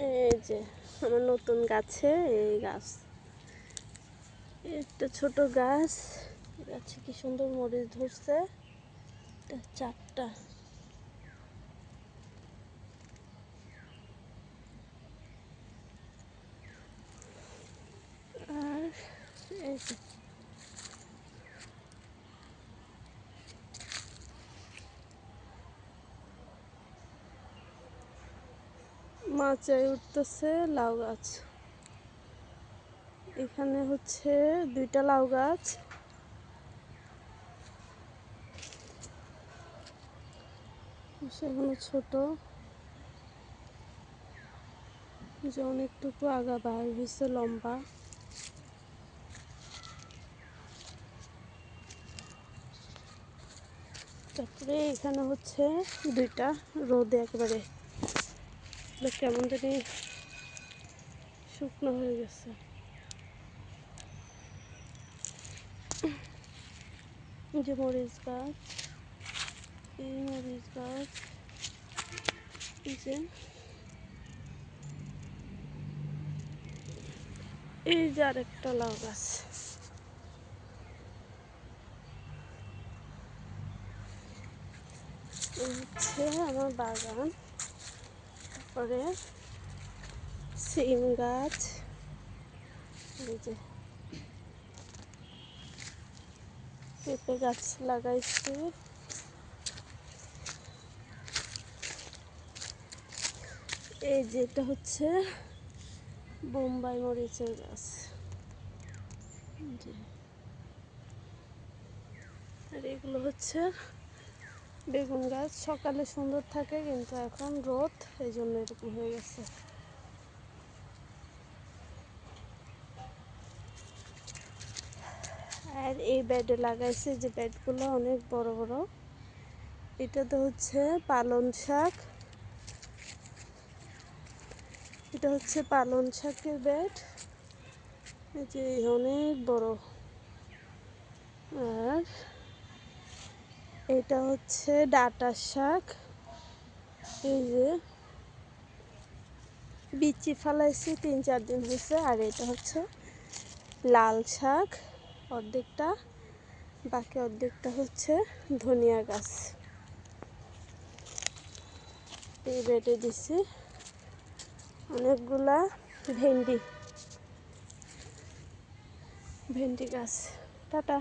এই যে আমার নতুন গাছে এই গাছ, একটা ছোট গাছ, গাছে কি সুন্দর মরিচ ধরছে, এটা 4টা। আর এই যে মাচায় উঠতেছে লাউ গাছ। এখানে হচ্ছে 2টা লাউ গাছ, সেগুলো ছোট, যে অনেকটুকু আগা বার হয়েছে লম্বা। তারপরে এখানে হচ্ছে 2টা রোদে একেবারে কেমন জানি শুকনো হয়ে গেছে। যে মরিচ গাছ, এই মরিচ গাছ, যে এই যে আরেকটা লাউ গাছ। হচ্ছে আমার বাগান। তারপরে সিম গাছ, এই যে পেঁপে গাছ লাগাইছি। এই যে এটা হচ্ছে বোম্বাই মরিচের গাছ, আর এগুলো হচ্ছে বেগুন গাছ। সকালে সুন্দর থাকে কিন্তু এখন রোদ, এই জন্য এরকম হয়ে গেছে। আর এই বেডে লাগাইছে, যে বেডগুলো অনেক বড় বড়। এটাতে হচ্ছে পালং শাক, এটা হচ্ছে পালং শাকের বেড, এই যে অনেক বড়। আর এটা হচ্ছে ডাঁটার শাক, এই যে বিচি ফেলাইছি 3-4 দিন হয়েছে। আর এটা হচ্ছে লাল শাক, অর্ধেকটা, বাকি অর্ধেকটা হচ্ছে ধনিয়া গাছ। এই বেডে দিছি অনেকগুলা ভেন্ডি গাছ। টাটা।